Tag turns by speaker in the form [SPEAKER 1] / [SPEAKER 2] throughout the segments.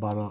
[SPEAKER 1] 12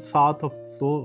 [SPEAKER 1] 7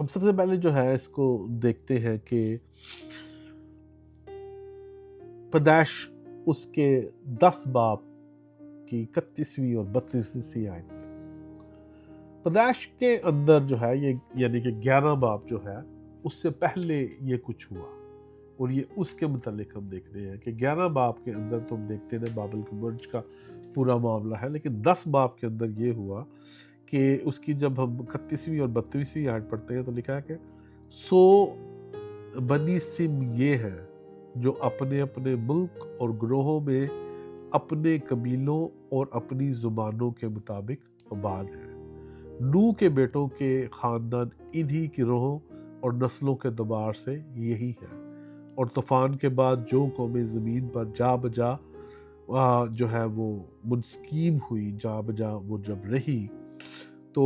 [SPEAKER 1] ہم سب سے پہلے جو ہے اس کو دیکھتے ہیں کہ پیدائش اس کے 10 باب کی 31ویں اور 32ویں آیت میں، پیدائش کے اندر جو ہے یہ یعنی کہ 11 باب جو ہے اس سے پہلے یہ کچھ ہوا، اور یہ اس کے متعلق ہم دیکھ رہے ہیں کہ 11 باب کے اندر تو ہم دیکھتے ہیں بابل کے برج کا پورا معاملہ ہے، لیکن 10 باب کے اندر یہ ہوا کہ اس کی جب ہم 31ویں اور 32ویں آیت پڑھتے ہیں تو لکھا ہے کہ سو بنی سم یہ ہے جو اپنے اپنے ملک اور گروہوں میں اپنے قبیلوں اور اپنی زبانوں کے مطابق آباد ہے۔ نوح کے بیٹوں کے خاندان انہی کی گروہوں اور نسلوں کے اعتبار سے یہی ہے، اور طوفان کے بعد جو قومیں زمین پر جا بجا جو ہے وہ منسکیم ہوئی، جا بجا وہ جب رہی تو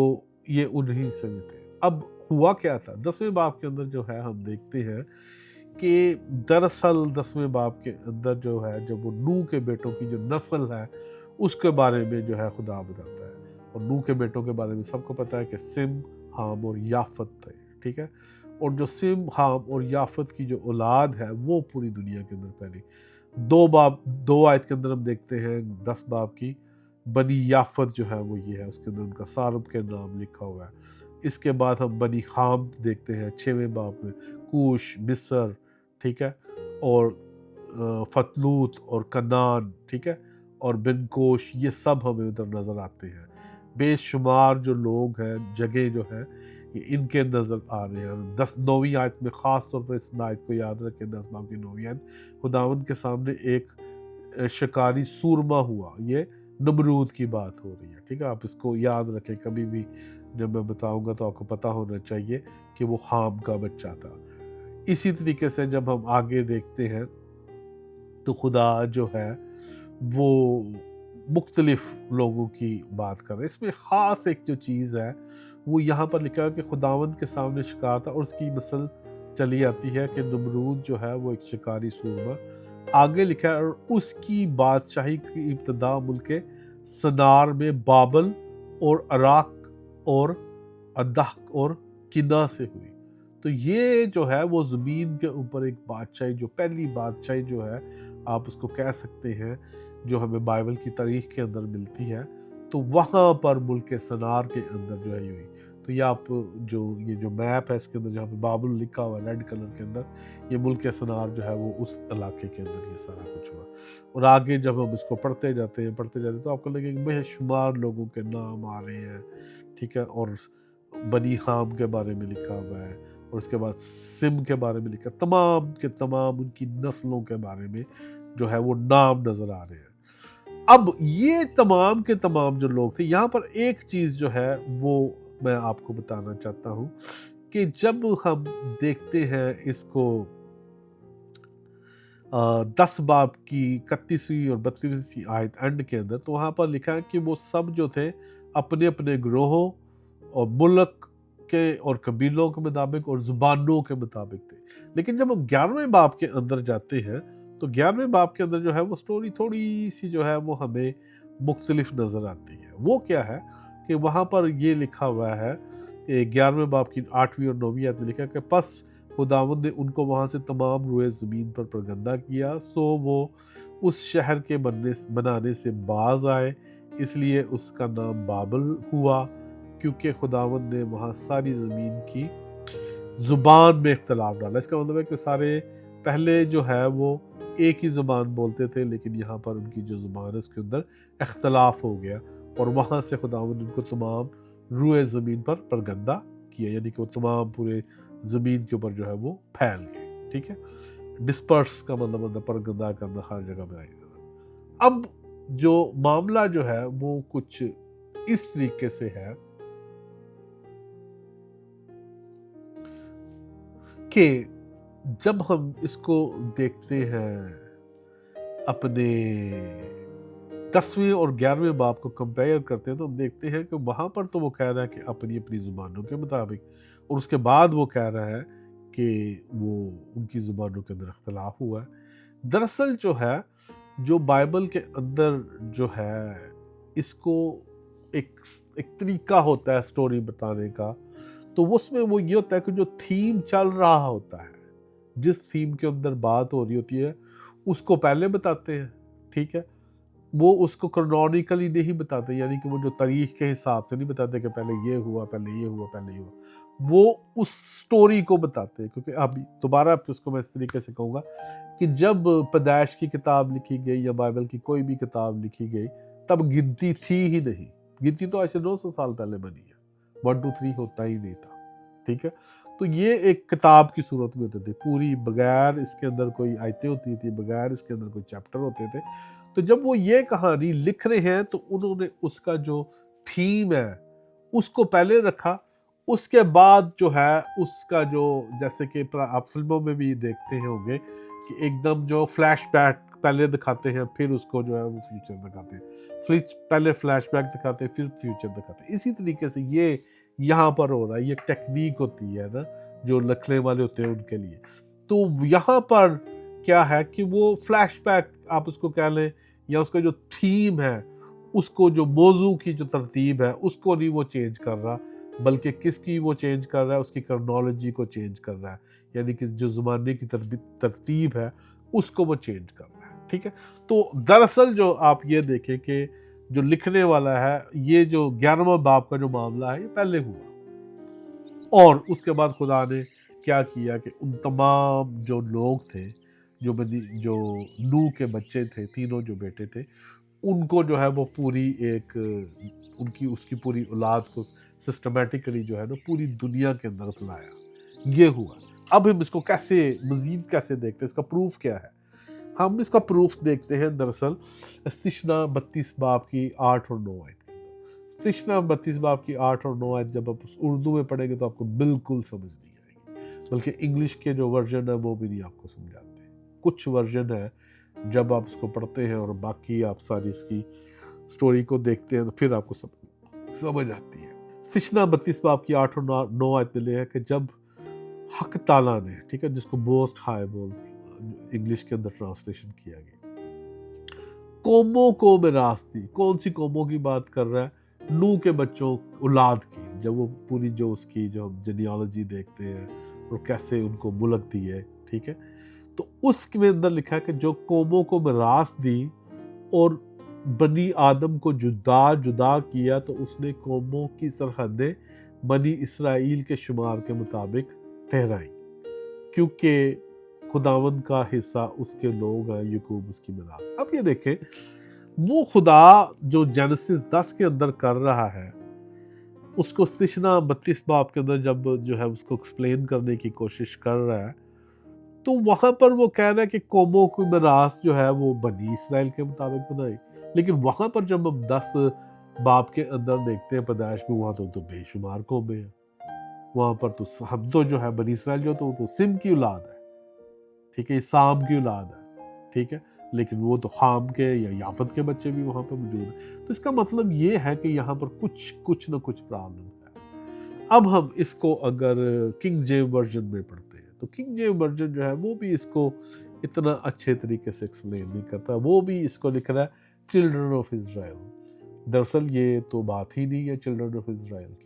[SPEAKER 1] یہ انہی سے تھے۔ اب ہوا کیا تھا 10ویں باب کے اندر جو ہے ہم دیکھتے ہیں کہ دراصل 10ویں باب کے اندر جو ہے جب وہ نوح کے بیٹوں کی جو نسل ہے اس کے بارے میں جو ہے خدا بتاتا ہے، اور نوح کے بیٹوں کے بارے میں سب کو پتہ ہے کہ سم، حام اور یافت تھے، ٹھیک ہے، اور جو سم، حام اور یافت کی جو اولاد ہے وہ پوری دنیا کے اندر پھیلی۔ 2 آیت کے اندر ہم دیکھتے ہیں 10 باب کی بنی یافت جو ہے وہ یہ ہے، اس کے اندر ان کا سارب کے نام لکھا ہوا ہے۔ اس کے بعد ہم بنی حام دیکھتے ہیں 6ویں باب میں، کوش، مصر، ٹھیک ہے، اور فتلوت اور کنان، ٹھیک ہے، اور بن کوش، یہ سب ہمیں ادھر نظر آتے ہیں۔ بے شمار جو لوگ ہیں، جگہ جو ہے یہ ان کے نظر آ رہے ہیں۔ 9ویں آیت میں خاص طور پر اس آیت کو یاد رکھیں، 10 باب کی 9ویں آیت، خداوند کے سامنے ایک شکاری سورما ہوا، یہ نمرود کی بات ہو رہی ہے، ٹھیک ہے، آپ اس کو یاد رکھیں، کبھی بھی جب میں بتاؤں گا تو آپ کو پتہ ہونا چاہیے کہ وہ حام کا بچہ تھا۔ اسی طریقے سے جب ہم آگے دیکھتے ہیں تو خدا جو ہے وہ مختلف لوگوں کی بات کر رہے ہیں۔ اس میں خاص ایک جو چیز ہے وہ یہاں پر لکھا ہے کہ خداوند کے سامنے شکار تھا، اور اس کی مثل چلی آتی ہے کہ نمرود جو ہے وہ ایک شکاری سورما، آگے لکھا ہے اور اس کی بادشاہی کی ابتدا ملک سنار میں بابل اور عراق اور ادحق اور کنا سے ہوئی۔ تو یہ جو ہے وہ زمین کے اوپر ایک بادشاہی، جو پہلی بادشاہی جو ہے آپ اس کو کہہ سکتے ہیں جو ہمیں بائبل کی تاریخ کے اندر ملتی ہے، تو وہاں پر ملک سنار کے اندر جو ہے یہ ہوئی۔ تو یہ آپ یہ جو میپ ہے اس کے اندر جہاں پہ بابل لکھا ہوا ہے ریڈ کلر کے اندر، یہ ملک سنار جو ہے وہ اس علاقے کے اندر یہ سارا کچھ ہوا۔ اور آگے جب ہم اس کو پڑھتے جاتے ہیں تو آپ کو لگے کہ بے شمار لوگوں کے نام آ رہے ہیں، ٹھیک ہے، اور بنی حام کے بارے میں لکھا ہوا ہے، اور اس کے بعد سم کے بارے میں لکھا، تمام کے تمام ان کی نسلوں کے بارے میں جو ہے وہ نام نظر آ رہے ہیں۔ اب یہ تمام کے تمام جو لوگ تھے، یہاں پر ایک چیز جو ہے وہ میں آپ کو بتانا چاہتا ہوں کہ جب ہم دیکھتے ہیں اس کو 10 باب کی 31ویں اور 32ویں آیت اینڈ کے اندر، تو وہاں پر لکھا ہے کہ وہ سب جو تھے اپنے اپنے گروہوں اور ملک کے اور قبیلوں کے مطابق اور زبانوں کے مطابق تھے۔ لیکن جب ہم 11ویں باب کے اندر جاتے ہیں تو 11ویں باب کے اندر جو ہے وہ سٹوری تھوڑی سی جو ہے وہ ہمیں مختلف نظر آتی ہے۔ وہ کیا ہے کہ وہاں پر یہ لکھا ہوا ہے کہ 11ویں باب کی 8ویں اور 9ویں آیت میں لکھا ہے کہ پس خداوند نے ان کو وہاں سے تمام روئے زمین پر پرگندہ کیا، سو وہ اس شہر کے بنانے سے باز آئے، اس لیے اس کا نام بابل ہوا، کیونکہ خداوند نے وہاں ساری زمین کی زبان میں اختلاف ڈالا۔ اس کا مطلب ہے کہ سارے پہلے جو ہے وہ ایک ہی زبان بولتے تھے، لیکن یہاں پر ان کی جو زبان ہے اس کے اندر اختلاف ہو گیا، اور وہاں سے خداوند ان کو تمام روئے زمین پر پرگندہ کیا، یعنی کہ وہ تمام پورے زمین کے اوپر جو ہے وہ پھیل گئے، ٹھیک ہے۔ ڈسپرس کا مطلب ہوتا ہے پرگندہ کرنا، ہر جگہ میں آئی جانا۔ اب جو معاملہ جو ہے وہ کچھ اس طریقے سے ہے کہ جب ہم اس کو دیکھتے ہیں اپنے 10ویں اور 11ویں باب کو کمپیئر کرتے ہیں تو ہم دیکھتے ہیں کہ وہاں پر تو وہ کہہ رہا ہے کہ اپنی اپنی زبانوں کے مطابق، اور اس کے بعد وہ کہہ رہا ہے کہ وہ ان کی زبانوں کے اندر اختلاف ہوا ہے۔ دراصل جو ہے جو بائبل کے اندر جو ہے اس کو ایک طریقہ ہوتا ہے سٹوری بتانے کا، تو اس میں وہ یہ ہوتا ہے کہ جو تھیم چل رہا ہوتا ہے، جس تھیم کے اندر بات ہو رہی ہوتی ہے اس کو پہلے بتاتے ہیں، ٹھیک ہے، وہ اس کو کرونیکلی نہیں بتاتے، یعنی کہ وہ جو تاریخ کے حساب سے نہیں بتاتے کہ پہلے یہ ہوا، پہلے یہ ہوا، پہلے یہ ہوا، وہ اس سٹوری کو بتاتے ہیں. کیونکہ اب دوبارہ اس کو میں اس طریقے سے کہوں گا کہ جب پیدائش کی کتاب لکھی گئی یا بائبل کی کوئی بھی کتاب لکھی گئی تب گنتی تھی ہی نہیں. گنتی تو ایسے 900 سال پہلے بنی ہے، 1 2 3 ہوتا ہی نہیں تھا، ٹھیک ہے. تو یہ ایک کتاب کی صورت میں ہوتے تھے، پوری بغیر اس کے اندر کوئی آیتیں ہوتی تھی، بغیر اس کے اندر کوئی چیپٹر ہوتے تھے. تو جب وہ یہ کہانی لکھ رہے ہیں تو انہوں نے اس کا جو تھیم ہے اس کو پہلے رکھا، اس کے بعد جو ہے اس کا جو جیسے کہ آپ فلموں میں بھی دیکھتے ہوں گے کہ ایک دم جو فلیش بیک پہلے دکھاتے ہیں پھر اس کو جو ہے وہ فیوچر دکھاتے ہیں، پہلے فلیش بیک دکھاتے ہیں پھر فیوچر دکھاتے ہیں. اسی طریقے سے یہ یہاں پر ہو رہا ہے، یہ ٹیکنیک ہوتی ہے نا جو لکھنے والے ہوتے ہیں ان کے لیے. تو یہاں پر کیا ہے کہ وہ فلیش بیک آپ اس کو کہہ لیں یا اس کا جو تھیم ہے، اس کو جو موضوع کی جو ترتیب ہے اس کو نہیں وہ چینج کر رہا، بلکہ کس کی وہ چینج کر رہا ہے، اس کی کرنالوجی کو چینج کر رہا ہے، یعنی کہ جو زمانے کی ترتیب ہے اس کو وہ چینج کر رہا ہے، ٹھیک ہے. تو دراصل جو آپ یہ دیکھیں کہ جو لکھنے والا ہے، یہ جو 11واں باب کا جو معاملہ ہے یہ پہلے ہوا، اور اس کے بعد خدا نے کیا کیا کہ ان تمام جو لوگ تھے جو نوح کے بچے تھے، تینوں جو بیٹے تھے، ان کو جو ہے وہ پوری ایک اس کی پوری اولاد کو سسٹمیٹکلی جو ہے نا پوری دنیا کے اندر پھیلایا. یہ ہوا. اب ہم اس کو مزید کیسے دیکھتے ہیں، اس کا پروف کیا ہے؟ ہم اس کا پروف دیکھتے ہیں دراصل استثنا 32 باب کی 8 اور 9 آیت. استثنا 32 باب کی 8 اور 9 آیت جب آپ اردو میں پڑھیں گے تو آپ کو بالکل سمجھ نہیں آئے گی، بلکہ انگلش کے جو ورژن ہے وہ بھی نہیں آپ کو سمجھاتے. کچھ ورژن ہے جب آپ اس کو پڑھتے ہیں اور باقی آپ ساری اس کی سٹوری کو دیکھتے ہیں تو پھر آپ کو سمجھ آتی ہے. استثنا 32 باب کی 8 اور 9 آیت میں لے ہے کہ جب حق تعالیٰ نے، ٹھیک ہے، جس کو موسٹ ہائی بولتے انگلش کے اندر ٹرانسلیشن کیا گیا، قوموں کو میراث دی. کون سی قوموں کی بات کر رہا ہے؟ نوح کے بچوں اولاد کی. جب وہ پوری جو اس کی جو ہم جینیالوجی دیکھتے ہیں اور کیسے ان کو ملک دی ہے، ٹھیک ہے، تو اس کے اندر لکھا ہے کہ جو قوموں کو میراث دی اور بنی آدم کو جدا کیا تو اس نے قوموں کی سرحدیں بنی اسرائیل کے شمار کے مطابق ٹھہرائی، کیونکہ خداوند کا حصہ اس کے لوگ ہیں، یعقوب اس کی میراث. اب یہ دیکھیں وہ خدا جو جینیسس 10 کے اندر کر رہا ہے اس کو استثنا 32 باب کے اندر جب جو ہے اس کو ایکسپلین کرنے کی کوشش کر رہا ہے تو وہاں پر وہ کہہ رہا ہے کہ قوموں کی میراث جو ہے وہ بنی اسرائیل کے مطابق بنائی. لیکن وہاں پر جب ہم 10 باب کے اندر دیکھتے ہیں پیدائش میں، وہاں تو بے شمار قومیں ہیں. وہاں پر تو ہم تو جو ہے بنی اسرائیل جو تو وہ تو سم کی اولاد ہے، ٹھیک ہے، سام کی اولاد ہے، ٹھیک ہے، لیکن وہ تو خام کے یا یافت کے بچے بھی وہاں پہ موجود ہیں. تو اس کا مطلب یہ ہے کہ یہاں پر کچھ نہ کچھ پرابلم ہے. اب ہم اس کو اگر کنگ جیمز ورژن میں پڑھتے ہیں تو کنگ جیمز ورژن جو ہے وہ بھی اس کو اتنا اچھے طریقے سے ایکسپلین نہیں کرتا. وہ بھی اس کو لکھ رہا ہے چلڈرن آف اسرائیل. دراصل یہ تو بات ہی نہیں ہے چلڈرن آف اسرائیل کی.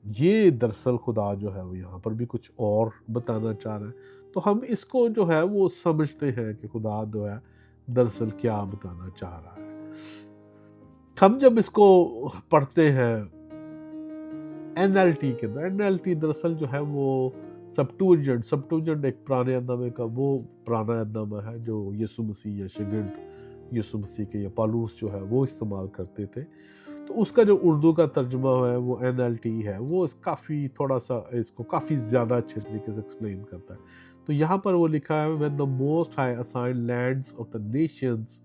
[SPEAKER 1] یہ دراصل خدا جو ہے وہ یہاں پر بھی کچھ اور بتانا چاہ رہا ہے. تو ہم اس کو جو ہے وہ سمجھتے ہیں کہ خدا جو ہے دراصل کیا بتانا چاہ رہا ہے. ہم جب اس کو پڑھتے ہیں NLT کے اندر، NLT دراصل جو ہے وہ سبٹوجنٹ ایک پرانے ادنامے کا وہ پرانا ادنامہ ہے جو یسوع مسیح یا شاگرد یسوع مسیح کے یا پالوس جو ہے وہ استعمال کرتے تھے. تو اس کا جو اردو کا ترجمہ ہے وہ NLT ہے، وہ کافی تھوڑا سا اس کو کافی زیادہ اچھے طریقے سے ایکسپلین کرتا ہے. تو یہاں پر وہ لکھا ہے when the most high assigned lands of the nations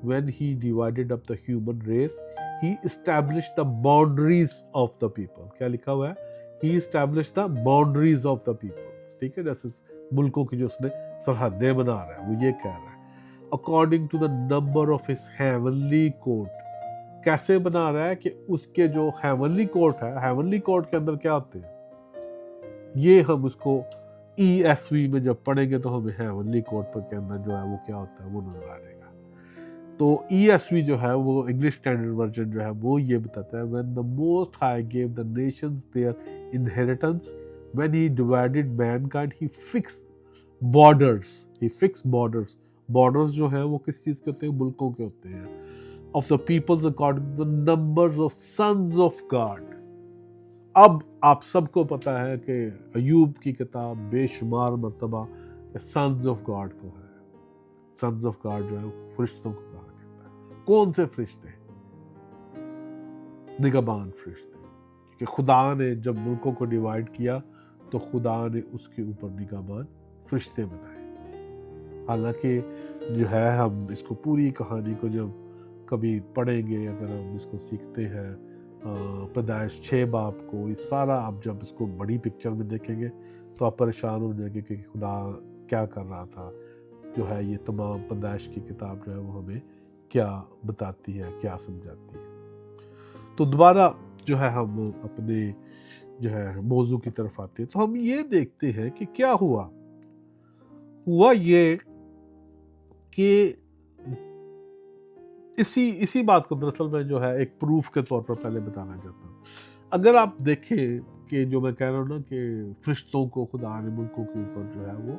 [SPEAKER 1] when he divided up the human race he established the boundaries of the people. کیا لکھا ہوا ہے؟ he established the boundaries of the people. ٹھیک ہے، جیسے ملکوں کی جو اس نے سرحدیں بنا رہا ہے وہ یہ کہہ رہا ہے according to the number of his heavenly court. کیسے بنا رہا ہے کہ اس کے جو ہیونلی کورٹ ہے، ہیونلی کورٹ کے اندر کیا ہوتے ہیں، یہ ہم اس کو ESV میں جب پڑھیں گے تو ہمیں ہیونلی کورٹ پر کے اندر جو ہے وہ کیا ہوتا ہے وہ نظر آ جائے گا. تو ESV جو ہے وہ انگلش اسٹینڈرڈ ورژن جو ہے وہ یہ بتاتا ہے when the most high gave the nations their inheritance, when he divided mankind he fixed borders. borders جو ہیں وہ کس چیز کے ہوتے ہیں؟ ملکوں کے ہوتے ہیں. of the peoples according to the numbers of sons of God. اب آپ سب کو پتا ہے کہ ایوب کی کتاب بے شمار مرتبہ سنز آف گاڈ کو ہے. سنز آف گاڈ جو ہے فرشتوں کو کہا جاتا ہے. کون سے فرشتے؟ نگہبان فرشتے. کیونکہ خدا نے جب ملکوں کو ڈیوائیڈ کیا تو خدا نے اس کے اوپر نگہبان فرشتے بنائے. حالانکہ جو ہے ہم اس کو پوری کہانی کو جب کبھی پڑھیں گے، اگر ہم اس کو سیکھتے ہیں پیدائش 6 باب کو، یہ سارا آپ جب اس کو بڑی پکچر میں دیکھیں گے تو آپ پریشان ہو جائیں گے کہ خدا کیا کر رہا تھا. جو ہے یہ تمام پیدائش کی کتاب جو ہے وہ ہمیں کیا بتاتی ہے، کیا سمجھاتی ہے. تو دوبارہ جو ہے ہم اپنے جو ہے موضوع کی طرف آتے ہیں تو ہم یہ دیکھتے ہیں کہ کیا ہوا یہ کہ اسی بات کو دراصل میں جو ہے ایک پروف کے طور پر پہلے بتانا چاہتا ہوں. اگر آپ دیکھیں کہ جو میں کہہ رہا ہوں نا کہ فرشتوں کو خدا نے ملکوں کے اوپر جو ہے وہ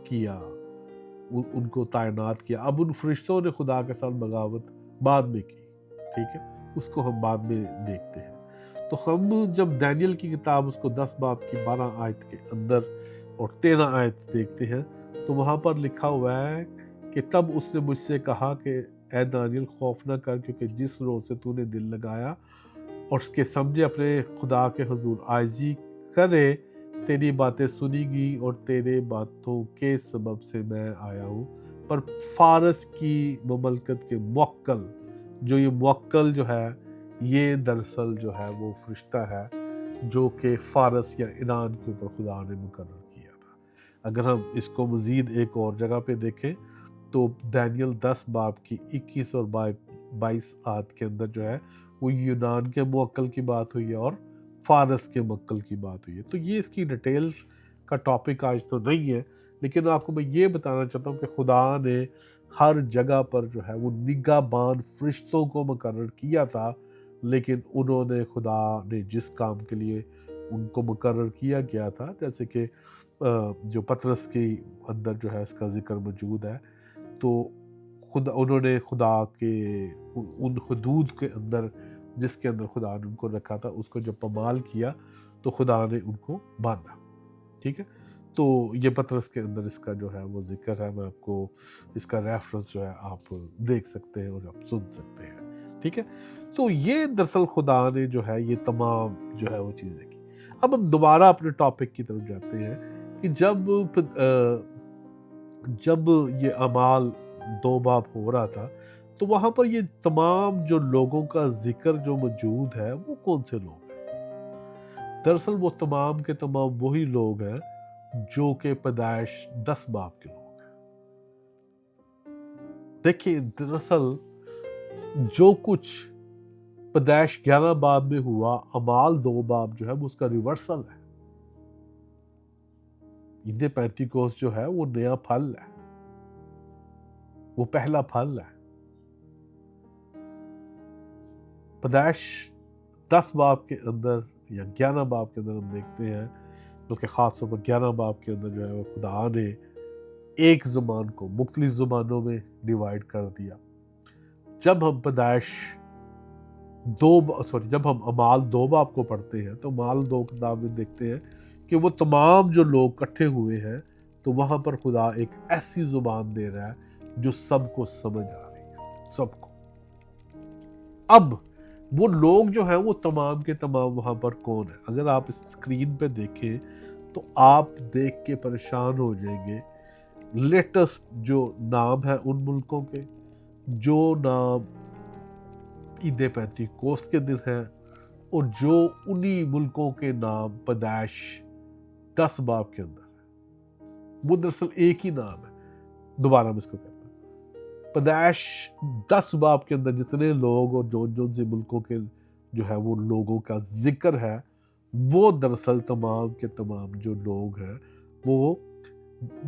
[SPEAKER 1] کیا، ان کو تعینات کیا. اب ان فرشتوں نے خدا کے ساتھ بغاوت بعد میں کی، ٹھیک ہے، اس کو ہم بعد میں دیکھتے ہیں. تو ہم جب دانیل کی کتاب اس کو 10 باب کی 12 آیت کے اندر اور 13 آیت دیکھتے ہیں تو وہاں پر لکھا ہوا ہے کہ تب اس نے مجھ سے کہا کہ اے دانیل خوف نہ کر، کیونکہ جس روز سے تو نے دل لگایا اور اس کے سمجھے اپنے خدا کے حضور عاجزی کرے، تیری باتیں سنی گی اور تیرے باتوں کے سبب سے میں آیا ہوں. پر فارس کی مملکت کے موکل، جو یہ موکل جو ہے یہ دراصل جو ہے وہ فرشتہ ہے جو کہ فارس یا ایران کے اوپر خدا نے مقرر کیا تھا. اگر ہم اس کو مزید ایک اور جگہ پہ دیکھیں تو دانیل 10 باب کی 21 اور 22 آیت کے اندر جو ہے وہ یونان کے موکل کی بات ہوئی ہے اور فارس کے موکل کی بات ہوئی ہے. تو یہ اس کی ڈیٹیلز کا ٹاپک آج تو نہیں ہے، لیکن آپ کو میں یہ بتانا چاہتا ہوں کہ خدا نے ہر جگہ پر جو ہے وہ نگہبان فرشتوں کو مقرر کیا تھا، لیکن انہوں نے خدا نے جس کام کے لیے ان کو مقرر کیا گیا تھا، جیسے کہ جو پطرس کے اندر جو ہے اس کا ذکر موجود ہے، تو انہوں نے خدا کے ان حدود کے اندر جس کے اندر خدا نے ان کو رکھا تھا اس کو جب پامال کیا تو خدا نے ان کو باندھا. ٹھیک ہے، تو یہ پطرس کے اندر اس کا جو ہے وہ ذکر ہے. میں آپ کو اس کا ریفرنس جو ہے آپ دیکھ سکتے ہیں اور آپ سن سکتے ہیں. ٹھیک ہے، تو یہ دراصل خدا نے جو ہے یہ تمام جو ہے وہ چیزیں کی. اب ہم دوبارہ اپنے ٹاپک کی طرف جاتے ہیں کہ جب یہ اعمال 2 باب ہو رہا تھا تو وہاں پر یہ تمام جو لوگوں کا ذکر جو موجود ہے وہ کون سے لوگ ہیں؟ دراصل وہ تمام کے تمام وہی لوگ ہیں جو کہ پیدائش 10 باب کے لوگ ہیں. دیکھیں دراصل جو کچھ پیدائش 11 باب میں ہوا، اعمال 2 باب جو ہے وہ اس کا ریورسل ہے. عید پینتیکوس جو ہے وہ نیا پھل ہے، وہ پہلا پھل ہے. پیدائش 10 باب کے اندر یا 11 باب کے اندر ہم دیکھتے ہیں، بلکہ خاص طور پر 11 باب کے اندر جو ہے وہ خدا نے ایک زبان کو مختلف زبانوں میں ڈیوائیڈ کر دیا. جب ہم جب ہم اعمال 2 باب کو پڑھتے ہیں تو اعمال 2 کتاب میں دیکھتے ہیں کہ وہ تمام جو لوگ اکٹھے ہوئے ہیں تو وہاں پر خدا ایک ایسی زبان دے رہا ہے جو سب کو سمجھ آ رہی ہے، سب کو. اب وہ لوگ جو ہیں وہ تمام کے تمام وہاں پر کون ہیں؟ اگر آپ اسکرین پہ دیکھیں تو آپ دیکھ کے پریشان ہو جائیں گے. لیٹسٹ جو نام ہے ان ملکوں کے، جو نام عید پینتیکوست کے دن ہیں، اور جو انہی ملکوں کے نام پیدائش 10 باب کے اندر ہے، وہ دراصل ایک ہی نام ہے. دوبارہ میں اس کو کہتا ہوں، پیدائش 10 باب کے اندر جتنے لوگ اور جو سے ملکوں کے جو ہے وہ لوگوں کا ذکر ہے، وہ دراصل تمام کے تمام جو لوگ ہیں وہ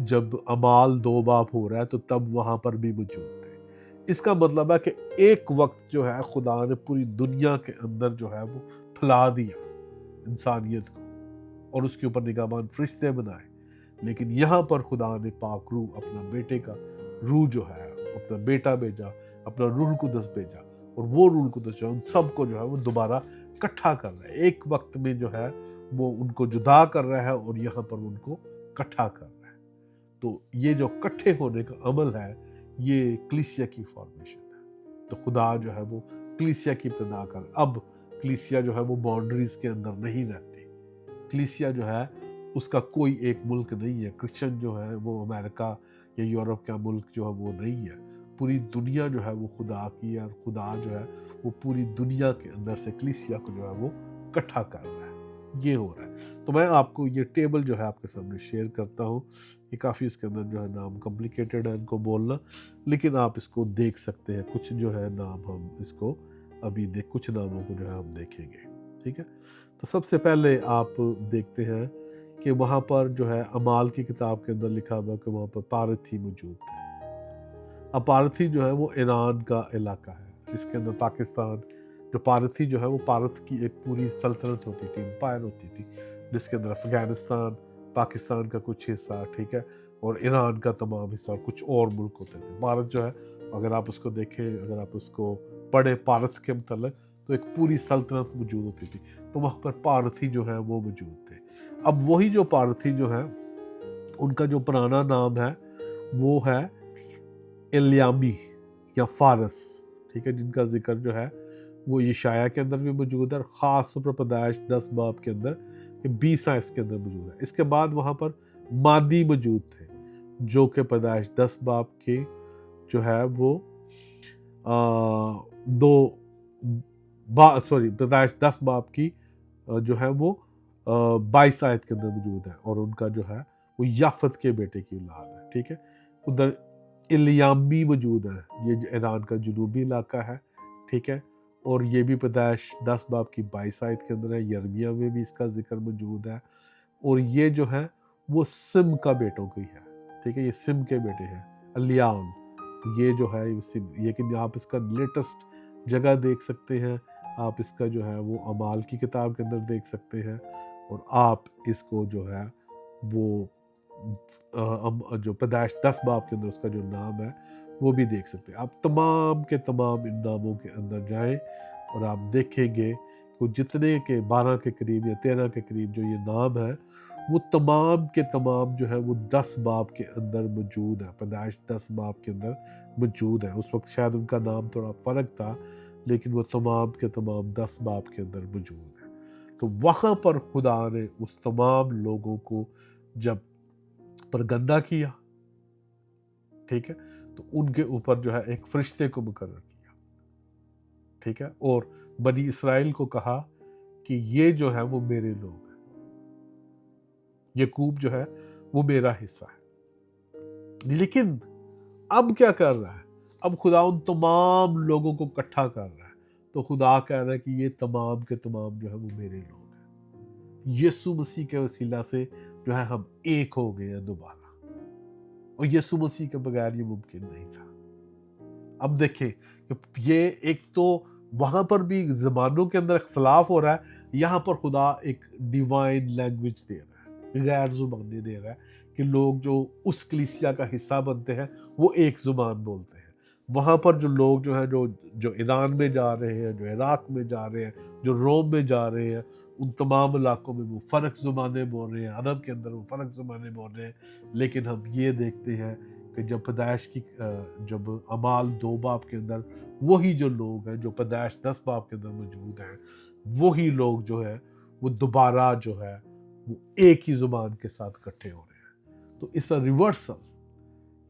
[SPEAKER 1] جب اعمال 2 باب ہو رہا ہے تو تب وہاں پر بھی موجود تھے. اس کا مطلب ہے کہ ایک وقت جو ہے خدا نے پوری دنیا کے اندر جو ہے وہ پھیلا دیا انسانیت کو، اور اس کے اوپر نگہبان فرشتے بنائے، لیکن یہاں پر خدا نے پاک روح اپنا بیٹے کا روح جو ہے اپنا بیٹا بھیجا، اپنا روح القدس بھیجا، اور وہ روح القدس جو ہے ان سب کو جو ہے وہ دوبارہ اکٹھا کر رہا ہے، ایک وقت میں جو ہے وہ ان کو جدا کر رہا ہے اور یہاں پر ان کو اکٹھا کر رہا ہے۔ تو یہ جو اکٹھے ہونے کا عمل ہے یہ کلیسیا کی فارمیشن ہے۔ تو خدا جو ہے وہ کلیسیا کی ابتدا کر، اب کلیسیا جو ہے وہ باؤنڈریز کے اندر نہیں رہتی، کلیسیا جو ہے اس کا کوئی ایک ملک نہیں ہے، کرسچن جو ہے وہ امریکہ یا یورپ کا ملک جو ہے وہ نہیں ہے، پوری دنیا جو ہے وہ خدا کی ہے، اور خدا جو ہے وہ پوری دنیا کے اندر سے کلیسیا کو جو ہے وہ اکٹھا کر رہا ہے، یہ ہو رہا ہے۔ تو میں آپ کو یہ ٹیبل جو ہے آپ کے سامنے شیئر کرتا ہوں، یہ کافی اس کے اندر جو ہے نام کمپلیکیٹڈ ہے ان کو بولنا، لیکن آپ اس کو دیکھ سکتے ہیں، کچھ جو ہے نام ہم اس کو ابھی کچھ ناموں کو جو ہے ہم دیکھیں گے، ٹھیک ہے۔ تو سب سے پہلے آپ دیکھتے ہیں کہ وہاں پر جو ہے اعمال کی کتاب کے اندر لکھا ہوا کہ وہاں پر پارتھی موجود تھے۔ اب پارتھی جو ہے وہ ایران کا علاقہ ہے، اس کے اندر پاکستان، جو پارتھی جو ہے وہ پارتھ کی ایک پوری سلطنت ہوتی تھی، امپائر ہوتی تھی، جس کے اندر افغانستان، پاکستان کا کچھ حصہ، ٹھیک ہے، اور ایران کا تمام حصہ، اور کچھ اور ملک ہوتے تھے۔ بھارت جو ہے اگر آپ اس کو دیکھیں، اگر آپ اس کو پڑھیں پارتھ کے متعلق، تو ایک پوری سلطنت موجود ہوتی تھی، تو وہاں پر پارتھی جو ہے وہ موجود تھے۔ اب وہی جو پارتھی جو ہے ان کا جو پرانا نام ہے وہ ہے الیامی یا فارس، ٹھیک ہے، جن کا ذکر جو ہے وہ یشعیاء کے اندر بھی موجود ہے، اور خاص طور پر پیدائش 10 باب کے اندر، 20 اس کے اندر موجود ہے۔ اس کے بعد وہاں پر مادی موجود تھے، جو کہ پیدائش 10 باب کے جو ہے وہ پیدائش 10 باب کی جو ہے وہ 22 آیت کے اندر موجود ہے، اور ان کا جو ہے وہ یافت کے بیٹے کی اولاد ہے، ٹھیک ہے۔ ادھر الیامی موجود ہے، یہ ایران کا جنوبی علاقہ ہے، ٹھیک ہے، اور یہ بھی پیدائش 10 باب کی 22 آیت کے اندر ہے، یرمیہ میں بھی اس کا ذکر موجود ہے، اور یہ جو ہے وہ سم کا بیٹوں کی ہے، ٹھیک ہے، یہ سم کے بیٹے ہیں، الیام، یہ جو ہے لیکن آپ اس کا لیٹسٹ جگہ دیکھ سکتے ہیں، آپ اس کا جو ہے وہ اعمال کی کتاب کے اندر دیکھ سکتے ہیں، اور آپ اس کو جو ہے وہ جو پیدائش 10 باب کے اندر اس کا جو نام ہے وہ بھی دیکھ سکتے ہیں۔ آپ تمام کے تمام ان ناموں کے اندر جائیں اور آپ دیکھیں گے کہ جتنے کے 12 کے قریب یا 13 کے قریب جو یہ نام ہے وہ تمام کے تمام جو ہے وہ 10 باب کے اندر موجود ہے، پیدائش 10 باب کے اندر موجود ہے۔ اس وقت شاید ان کا نام تھوڑا فرق تھا، لیکن وہ تمام کے تمام 10 باب کے اندر موجود ہے۔ تو وہاں پر خدا نے اس تمام لوگوں کو جب پرگندہ کیا، ٹھیک ہے، تو ان کے اوپر جو ہے ایک فرشتے کو مقرر کیا، ٹھیک ہے، اور بنی اسرائیل کو کہا کہ یہ جو ہے وہ میرے لوگ ہیں، یعقوب جو ہے وہ میرا حصہ ہے۔ لیکن اب کیا کر رہا ہے؟ اب خدا ان تمام لوگوں کو اکٹھا کر رہا ہے، تو خدا کہہ رہا ہے کہ یہ تمام کے تمام جو ہے وہ میرے لوگ ہیں۔ یسوع مسیح کے وسیلہ سے جو ہے ہم ایک ہو گئے ہیں دوبارہ، اور یسوع مسیح کے بغیر یہ ممکن نہیں تھا۔ اب دیکھیں کہ یہ ایک تو وہاں پر بھی زبانوں کے اندر اختلاف ہو رہا ہے، یہاں پر خدا ایک ڈیوائن لینگویج دے رہا ہے، غیر زبانیں دے رہا ہے کہ لوگ جو اس کلیسیا کا حصہ بنتے ہیں وہ ایک زبان بولتے ہیں۔ وہاں پر جو لوگ جو ہیں جو ایران میں جا رہے ہیں، جو عراق میں جا رہے ہیں، جو روم میں جا رہے ہیں، ان تمام علاقوں میں وہ فرق زبانیں بول رہے ہیں، عرب کے اندر وہ فرق زبانیں بول رہے ہیں، لیکن ہم یہ دیکھتے ہیں کہ جب پیدائش کی جب اعمال 2 باب کے اندر وہی جو لوگ ہیں جو پیدائش 10 باب کے اندر موجود ہیں، وہی لوگ جو ہے وہ دوبارہ جو ہے وہ ایک ہی زبان کے ساتھ اکٹھے ہو رہے ہیں۔ تو اس ریورسل،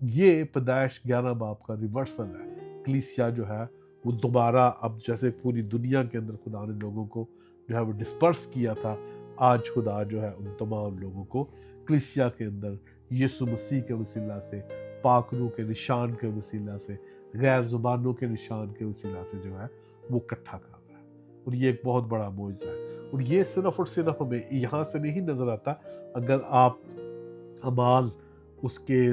[SPEAKER 1] یہ پیدائش 11 باب کا ریورسل ہے۔ کلیسیا جو ہے وہ دوبارہ اب جیسے پوری دنیا کے اندر خدا نے لوگوں کو جو ہے وہ ڈسپرس کیا تھا، آج خدا جو ہے ان تمام لوگوں کو کلیسیا کے اندر یسوع مسیح کے وسیلہ سے، پاک روح کے نشان کے وسیلہ سے، غیر زبانوں کے نشان کے وسیلہ سے جو ہے وہ اکٹھا کر رہا ہے، اور یہ ایک بہت بڑا معجزہ ہے۔ اور یہ صرف اور صرف ہمیں یہاں سے نہیں نظر آتا، اگر آپ اعمال اس کے